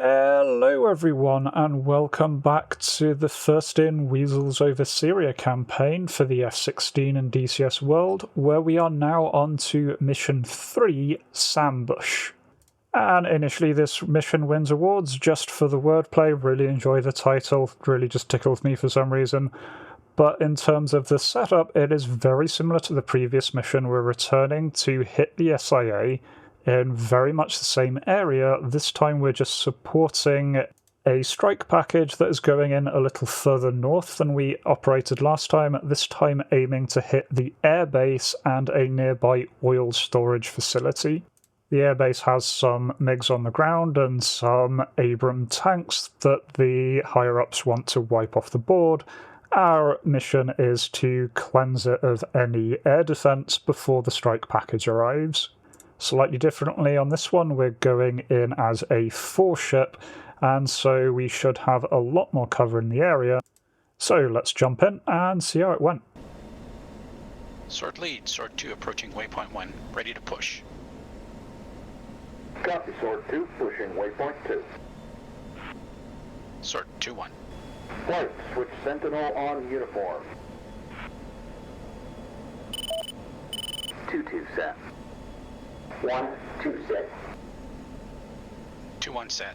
Hello everyone, and welcome back to the first in Weasels over Syria campaign for the F-16 and DCS world, where we are now on to Mission 3, SAMbush. And initially this mission wins awards just for the wordplay. Really enjoy the title, really just tickles me for some reason. But in terms of the setup, it is very similar to the previous mission. We're returning to hit the SIA in very much the same area. This time we're just supporting a strike package that is going in a little further north than we operated last time, this time aiming to hit the airbase and a nearby oil storage facility. The airbase has some MiGs on the ground and some Abram tanks that the higher-ups want to wipe off the board. Our mission is to cleanse it of any air defense before the strike package arrives. Slightly differently on this one, we're going in as a 4-ship, and so we should have a lot more cover in the area. So let's jump in and see how it went. Sword lead, Sword 2 approaching waypoint 1, ready to push. Copy, Sword 2, pushing waypoint 2. Sword 2-1. Flight, switch Sentinel on uniform. 2-2 set. 1-2 set. 2-1 set.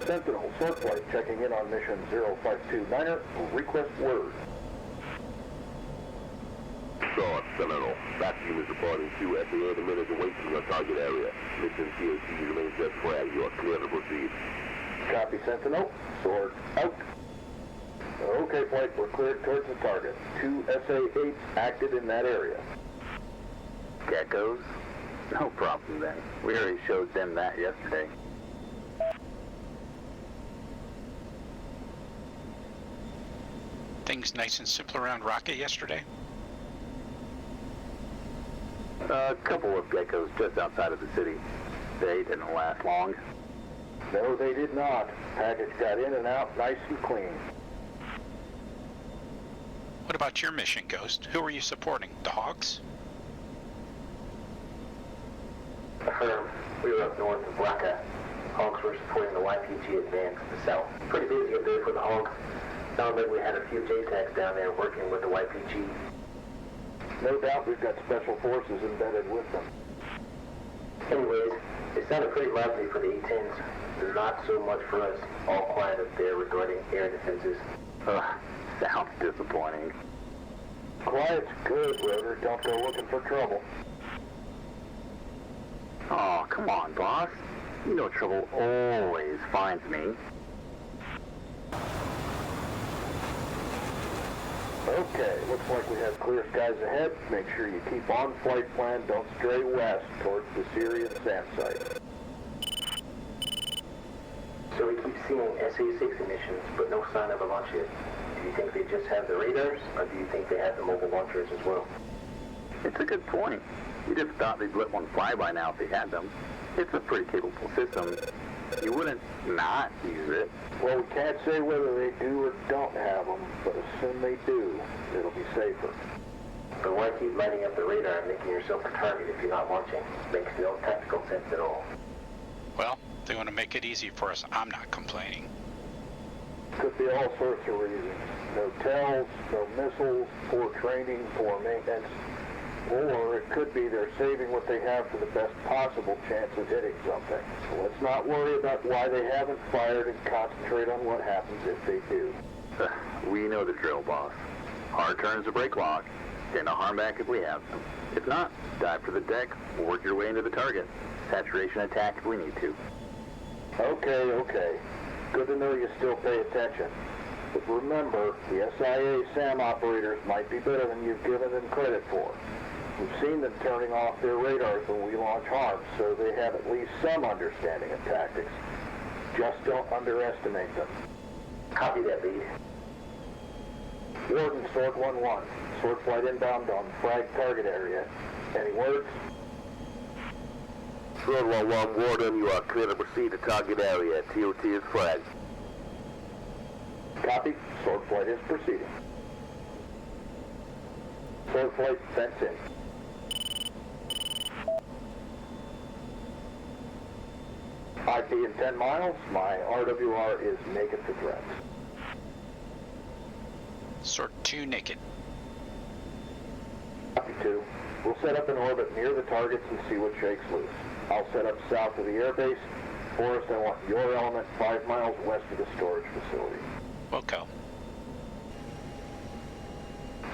Sentinel, Sword Flight, checking in on mission 0529er, request word. Sword, Sentinel, that team is reporting to at the 8 minutes away from your target area. Mission CAC remains at flag. You are clear to proceed. Copy, Sentinel. Sword out. Okay, Flight, we're cleared towards the target. 2 SA-8s active in that area. Geckos? No problem then. We already showed them that yesterday. Things nice and simple around Rocket yesterday? A couple of geckos just outside of the city. They didn't last long. No, they did not. Package got in and out nice and clean. What about your mission, Ghost? Who are you supporting? The Hogs? Affirm. We were up north of Raqqa. Hogs were supporting the YPG advance to the south. Pretty busy up there for the Hogs. Sounds like we had a few JTACs down there working with the YPG. No doubt we've got special forces embedded with them. Anyways, it sounded pretty lively for the E-10s. Not so much for us. All quiet up there regarding air defenses. Ugh, sounds disappointing. Quiet's good, Rotor. Don't go looking for trouble. Oh, come on, boss. You know trouble always finds me. Okay, looks like we have clear skies ahead. Make sure you keep on flight plan. Don't stray west towards the Syrian SAM site. So we keep seeing SA-6 emissions, but no sign of a launch yet. Do you think they just have the radars, or do you think they have the mobile launchers as well? It's a good point. You'd have thought they'd let one fly by now if they had them. It's a pretty capable system. You wouldn't not use it. Well, we can't say whether they do or don't have them, but assume they do. It'll be safer. But why keep lighting up the radar and making yourself a target if you're not launching? Makes no tactical sense at all. Well, they want to make it easy for us. I'm not complaining. Could be all sorts of reasons. No tells, no missiles, poor training, poor maintenance. Or it could be they're saving what they have for the best possible chance of hitting something. So let's not worry about why they haven't fired and concentrate on what happens if they do. We know the drill, boss. Hard turns to break lock. Get no harm back if we have them. If not, dive for the deck, work your way into the target. Saturation attack if we need to. Okay. Good to know you still pay attention. But remember, the SIA SAM operators might be better than you've given them credit for. We've seen them turning off their radars when we launch harm, so they have at least some understanding of tactics. Just don't underestimate them. Copy that, lead. Warden, Sword 1-1. Sword Flight inbound on frag target area. Any words? Sword 1-1, Warden, you are clear to proceed to target area. TOT is flagged. Copy. Sword Flight is proceeding. Sword Flight fence in. IP in 10 miles. My RWR is naked to threats. Sort 2 naked. Copy 2. We'll set up an orbit near the targets and see what shakes loose. I'll set up south of the airbase. Forrest, I want your element 5 miles west of the storage facility. Wilco.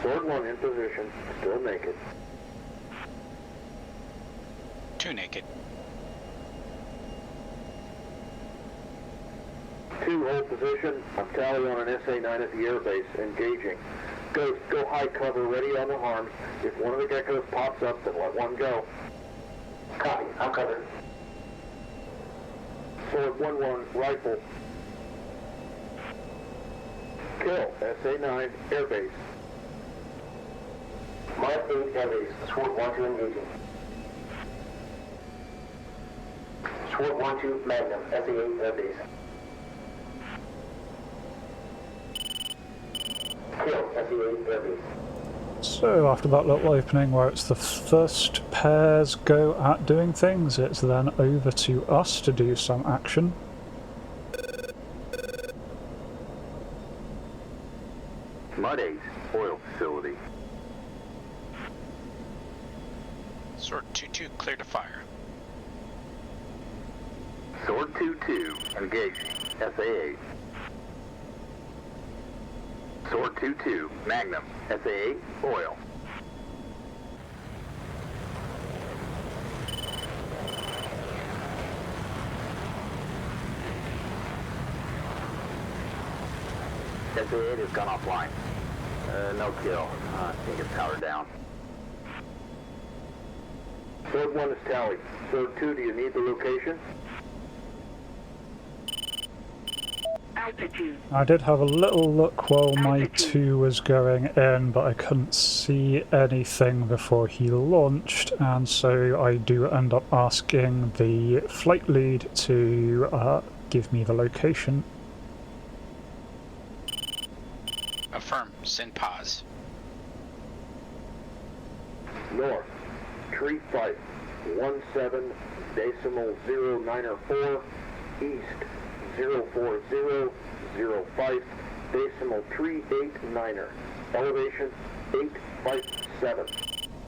Sword 1 in position, still naked. 2 naked. 2 hold position. I'm tally on an SA-9 at the airbase, engaging. Ghost, go high cover, ready on the harms. If one of the geckos pops up, then let one go. Copy. I'm covered. Sword 1-1, rifle. Kill, SA-9, airbase. Mark 8 airbase. Sword 1-2 engaging. Sword 1-2 Magnum. SA-8 airbase. Kill. SA-8 airbase. So after that little opening where it's the first pair's go at doing things, it's then over to us to do some action. Mud 8, oil facility. Sort 2-2 clear to fire. Sword 2-2, engaging. SA-8. Sword 2-2, Magnum. SA-8, oil. SA-8 has gone offline. No kill. Can't get power down. Sword 1 is tallied. Sword 2, do you need the location? Altitude. I did have a little look while my 2 was going in, but I couldn't see anything before he launched, and so I do end up asking the flight lead to give me the location. Affirm. Send pause. North, tree fight, 17.094, east, 04005, decimal 389er, elevation 857.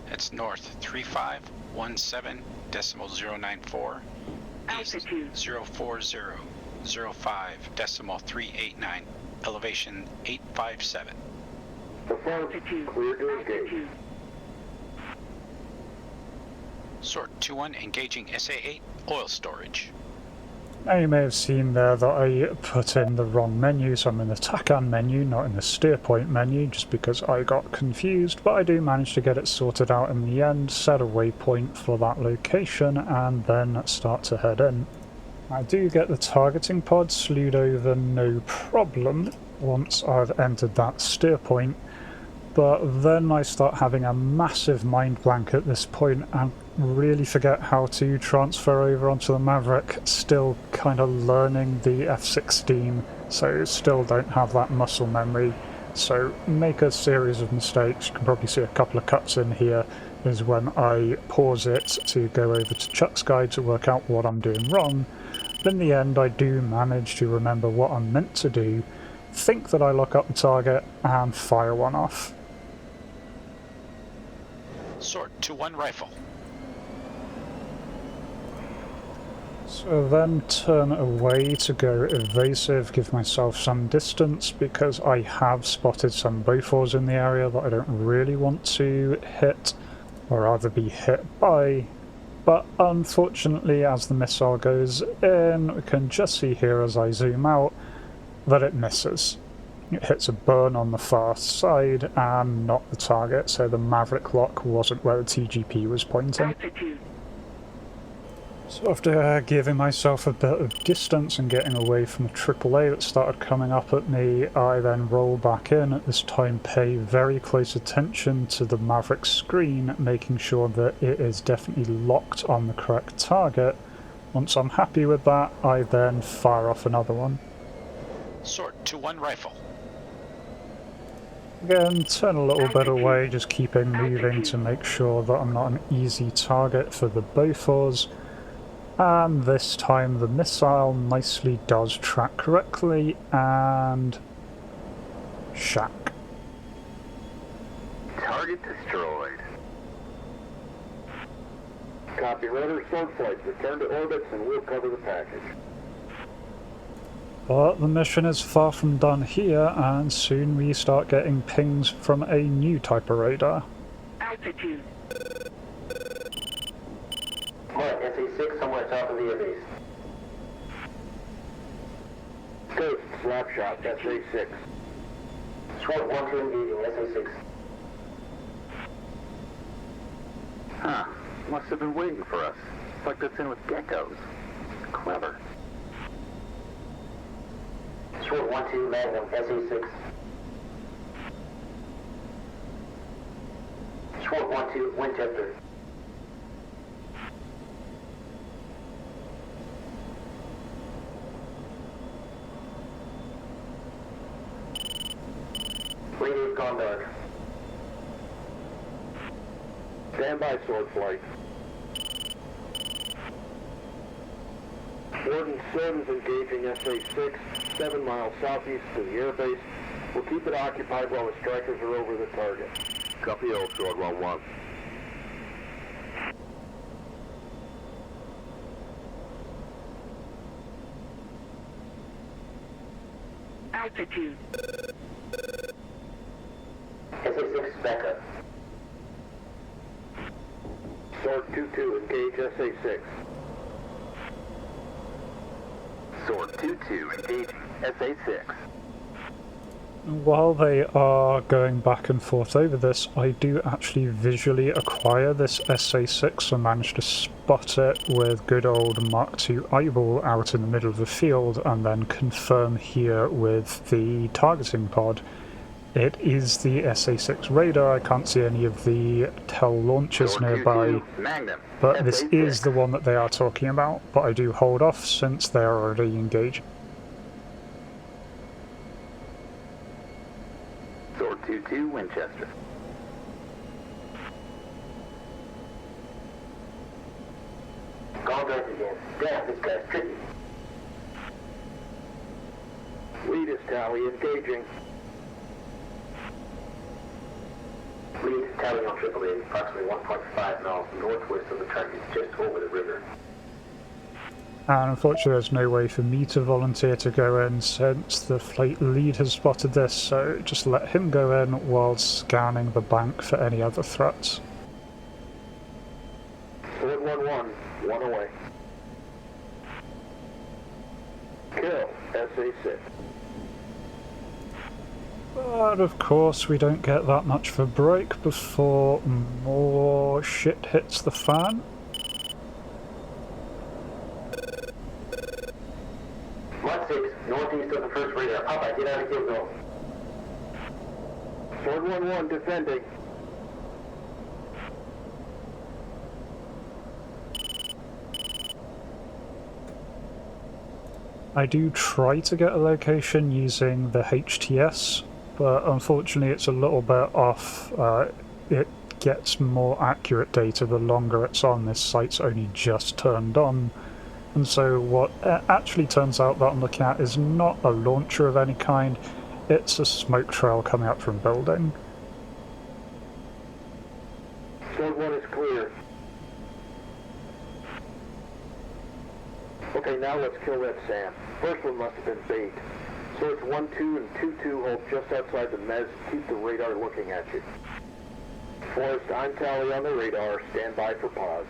That's north 3517.094. East Altitude. 04005.389. Elevation 857. Affirmed, clear to engage. Altitude. Sort 2-1 engaging SA-8 oil storage. Now you may have seen there that I put in the wrong menu, so I'm in the TACAN menu, not in the steer point menu, just because I got confused, but I do manage to get it sorted out in the end, set a waypoint for that location, and then start to head in. I do get the targeting pod slewed over no problem once I've entered that steer point, but then I start having a massive mind blank at this point and really forget how to transfer over onto the Maverick, still kind of learning the F-16, so still don't have that muscle memory, so make a series of mistakes. You can probably see a couple of cuts in here is when I pause it to go over to Chuck's guide to work out what I'm doing wrong. But in the end I do manage to remember what I'm meant to do, think that I lock up the target and fire one off. Sort 2-1 rifle. So then turn away to go evasive, give myself some distance because I have spotted some Bofors in the area that I don't really want to hit, or rather be hit by. But unfortunately, as the missile goes in, we can just see here as I zoom out that it misses. It hits a burn on the far side and not the target, so the Maverick lock wasn't where the TGP was pointing. Altitude. So after giving myself a bit of distance and getting away from the AAA that started coming up at me, I then roll back in, at this time pay very close attention to the Maverick screen, making sure that it is definitely locked on the correct target. Once I'm happy with that, I then fire off another one. Sort 2-1 rifle. Again, turn a little bit away, just keeping moving to make sure that I'm not an easy target for the Bofors. And this time the missile nicely does track correctly and shack. Target destroyed. Copy, rudder, sword flight. Return to orbits and we'll cover the package. But the mission is far from done here, and soon we start getting pings from a new type of radar. Altitude. Mark, SA-6 somewhere south of the airbase. Ghost, slapshot, SA-6. Sword 1-2 engaging SA-6. Huh. Must have been waiting for us. Sucked us in with geckos. Clever. Sword 1-2 Magnum SA-6. Sword 1-2 Winchester. Radio gone dark. Stand by, sword flight. Warden Sword is engaging SA-6, 7 miles southeast of the airbase. We'll keep it occupied while the strikers are over the target. Copy all, Sword 1-1. Altitude. SA-6 backup. Sword 2-2, engage SA-6. Sword 2-2 engaging SA-6. While they are going back and forth over this, I do actually visually acquire this SA-6 and manage to spot it with good old Mark II eyeball out in the middle of the field, and then confirm here with the targeting pod. It is the SA-6 radar. I can't see any of the TEL launchers Sword nearby, 2-2 Magnum. but this SA-6. is the one that they are talking about, but I do hold off since they are already engaged. Sword 2-2 Winchester. Gone dark again. Damn, this guy's tricky. Lead is Tally, engaging. Lead tally on AAA, approximately 1.5 miles northwest of the target, just over the river. And unfortunately there's no way for me to volunteer to go in since the flight lead has spotted this, so just let him go in while scanning the bank for any other threats. Sword 1-1, one away. Kill, SA-6. But of course we don't get that much of a break before more shit hits the fan. Mark 6, northeast of the first radar. Popeye, get out of kill zone. Sword 1-1, defending. I do try to get a location using the HTS, but unfortunately it's a little bit off. It gets more accurate data the longer it's on. This site's only just turned on, and so what actually turns out that I'm looking at is not a launcher of any kind, it's a smoke trail coming up from building. Sword 1 is clear. Okay, now let's kill that SAM. First one must have been bait. Swords 1-2 and 2-2 hold just outside the mez. Keep the radar looking at you. Forrest, I'm Tally on the radar. Stand by for pause.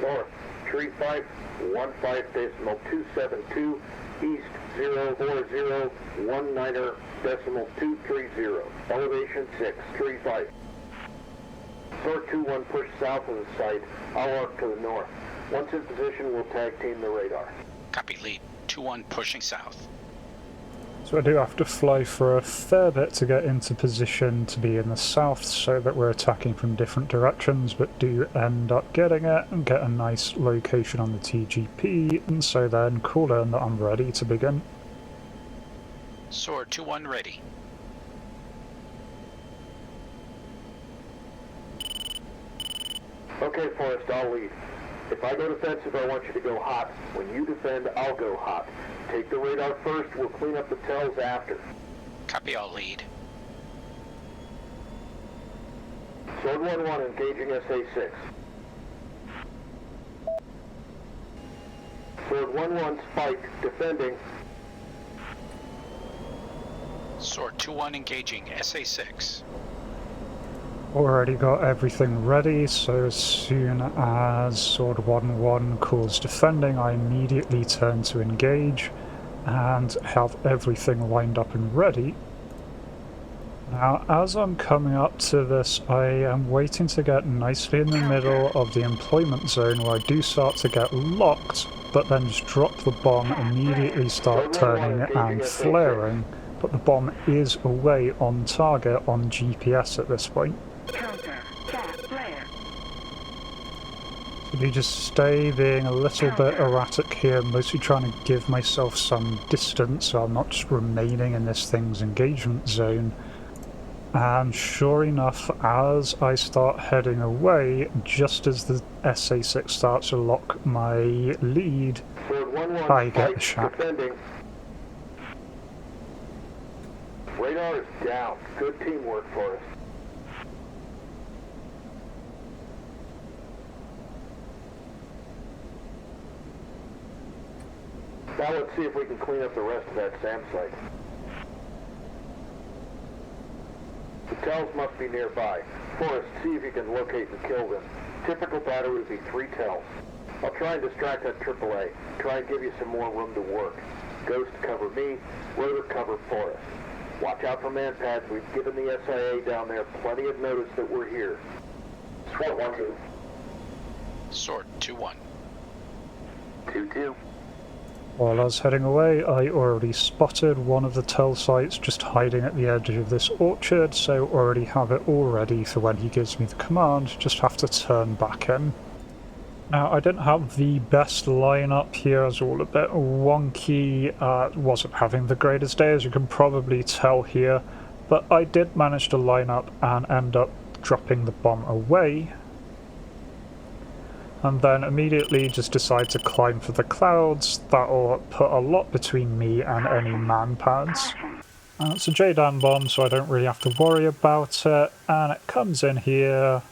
North, tree 5, 15.272, east 04019.230, elevation 6, tree 5. Sword 2-1 push south of the site. I'll arc to the north. Once in position, we'll tag team the radar. Copy, lead. 2-1 pushing south. So I do have to fly for a fair bit to get into position to be in the south so that we're attacking from different directions, but do end up getting it and get a nice location on the TGP, and so then call in that I'm ready to begin. Sword 2-1 ready. Okay, Forrest, I'll lead. If I go defensive, I want you to go hot. When you defend, I'll go hot. Take the radar first, we'll clean up the tells after. Copy, I'll lead. Sword 1-1 engaging SA-6. Sword 1-1 spike, defending. Sword 2-1 engaging SA-6. Already got everything ready, so as soon as Sword 1-1 calls defending, I immediately turn to engage and have everything lined up and ready. Now, as I'm coming up to this, I am waiting to get nicely in the middle of the employment zone where I do start to get locked, but then just drop the bomb, immediately start turning and flaring, but the bomb is away on target on GPS at this point. Counter. Chat. Flare. So you just stay being a little bit erratic here, mostly trying to give myself some distance so I'm not just remaining in this thing's engagement zone. And sure enough, as I start heading away, just as the SA-6 starts to lock my lead, I get the shot. Radar is down. Good teamwork for us. Now let's see if we can clean up the rest of that SAM site. The tells must be nearby. Forrest, see if you can locate and kill them. Typical battery would be 3 tells. I'll try and distract that AAA. Try and give you some more room to work. Ghost cover me, Rotor cover Forrest. Watch out for manpads. We've given the SIA down there plenty of notice that we're here. Sword 1-2. Sword 2-1. 2-2. While I was heading away, I already spotted one of the tell sites just hiding at the edge of this orchard, so already have it all ready for when he gives me the command, just have to turn back in. Now, I didn't have the best lineup here, as all a bit wonky, wasn't having the greatest day, as you can probably tell here, but I did manage to line up and end up dropping the bomb away, and then immediately just decide to climb for the clouds. That'll put a lot between me and any manpads. It's a JDAN bomb, so I don't really have to worry about it, and it comes in here,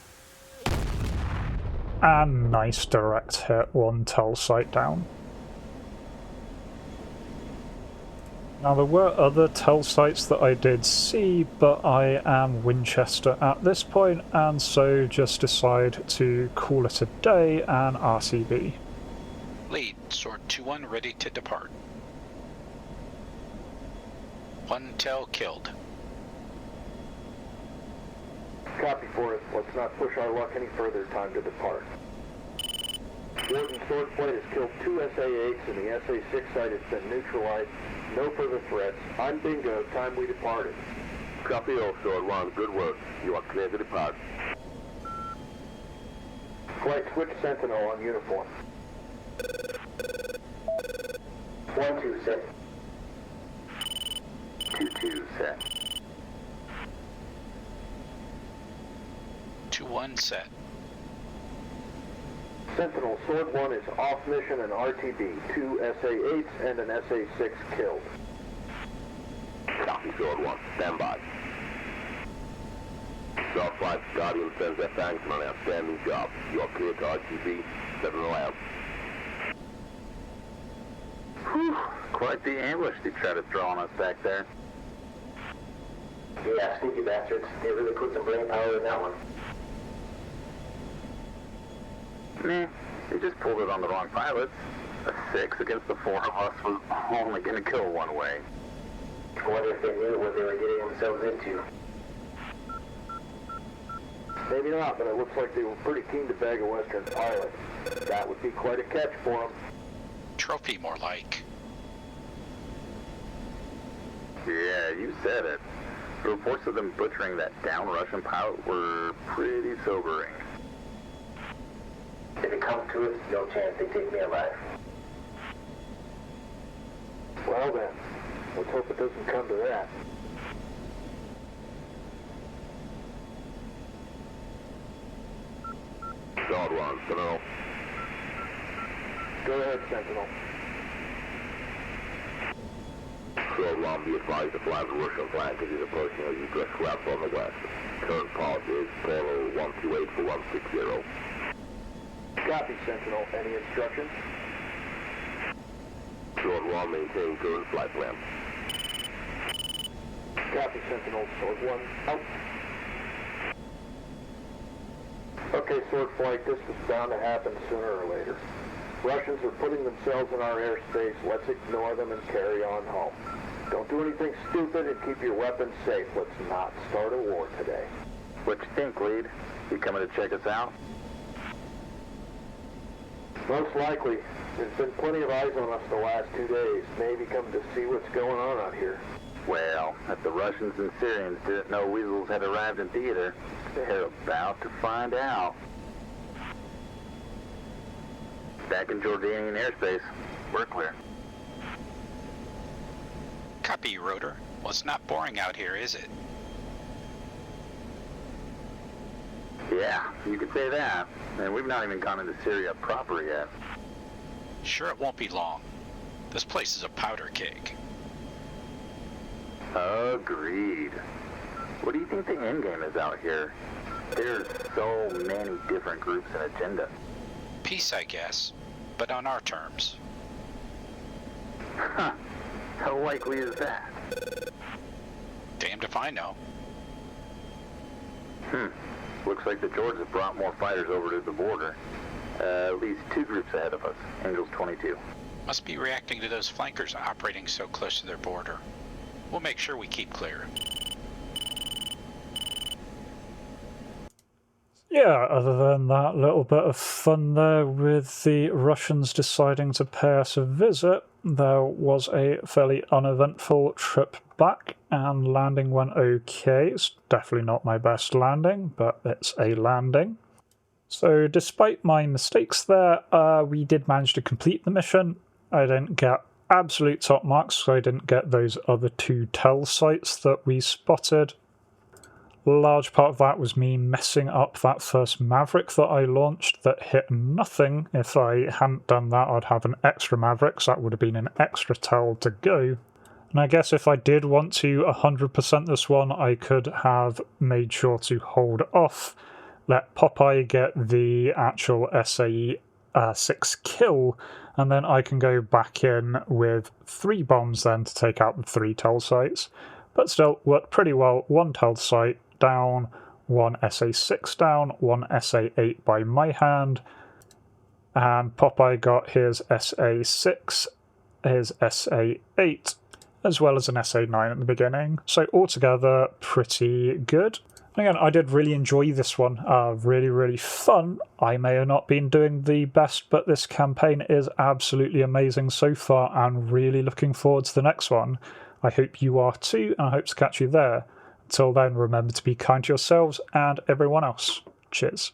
and nice direct hit, one tell site down. Now there were other tell sites that I did see, but I am Winchester at this point, and so just decide to call it a day and RCB. Lead. Sword 2-1 ready to depart. 1 tell killed. Copy for us. Let's not push our luck any further. Time to depart. Warden Swordblade has killed 2 SA-8s and the SA-6 site has been neutralized. No further threats. I'm Bingo. Time we departed. Copy all, Sword 1. Good work. You are clear to depart. Flight switch Sentinel on uniform. 1-2 set. 2-2 set. 2-1 set. Sentinel, Sword 1 is off mission and RTB. 2 SA-8s and an SA-6 killed. Copy, Sword 1. Stand by. Star Flight Guardian sends their thanks on an outstanding job. You are clear to RTB. 7 allowed. Whew, quite the ambush they tried to throw on us back there. Yeah, sneaky bastards. They really put some brain power in that one. Nah, they just pulled it on the wrong pilots. A 6 against the 4 of us was only gonna go one way. I wonder if they knew what they were getting themselves into. Maybe not, but it looks like they were pretty keen to bag a Western pilot. That would be quite a catch for them. Trophy more like. Yeah, you said it. The reports of them butchering that down Russian pilot were pretty sobering. If it comes to it, no chance they take me alive. Well then, let's hope it doesn't come to that. Charles 1, Sentinel. Go ahead, Sentinel. Charles 1, be advised to fly the Russian flank as he's approaching a U.S. flaps on the west. Current policy is Polo 128 for 160. Copy, Sentinel. Any instructions? Charles 1, maintain current flight plan. Copy, Sentinel. Sword 1, out. Okay, Sword Flight, this was bound to happen sooner or later. Russians are putting themselves in our airspace. Let's ignore them and carry on home. Don't do anything stupid and keep your weapons safe. Let's not start a war today. What you think, Lead? You coming to check us out? Most likely. There's been plenty of eyes on us the last 2 days. Maybe come to see what's going on out here. Well, if the Russians and Syrians didn't know Weasels had arrived in theater, they're about to find out. Back in Jordanian airspace. We're clear. Copy, Rotor. Well, it's not boring out here, is it? Yeah, you could say that. And we've not even gone into Syria proper yet. Sure, it won't be long. This place is a powder keg. Agreed. What do you think the endgame is out here? There's so many different groups and agendas. Peace, I guess, but on our terms. Huh. How likely is that? Damned if I know. Looks like the Georges have brought more fighters over to the border. At least 2 groups ahead of us. Angels 22. Must be reacting to those flankers operating so close to their border. We'll make sure we keep clear. Yeah, other than that little bit of fun there with the Russians deciding to pay us a visit, there was a fairly uneventful trip back, and landing went okay. It's definitely not my best landing, but it's a landing. So despite my mistakes there, we did manage to complete the mission. I didn't get absolute top marks, so I didn't get those other 2 tell sites that we spotted. Large part of that was me messing up that first Maverick that I launched that hit nothing. If I hadn't done that, I'd have an extra Maverick, so that would have been an extra tell to go. And I guess if I did want to 100% this one, I could have made sure to hold off, let Popeye get the actual SAE 6 kill, and then I can go back in with 3 bombs then to take out the 3 tell sites. But still, worked pretty well. 1 tell site down, 1 SA6 down, 1 SA8 by my hand, and Popeye got his SA6, his SA8, as well as an SA9 at the beginning. So altogether, pretty good. And again, I did really enjoy this one. Really fun. I may have not been doing the best, but this campaign is absolutely amazing so far, and really looking forward to the next one. I hope you are too, and I hope to catch you there. Until then, remember to be kind to yourselves and everyone else. Cheers.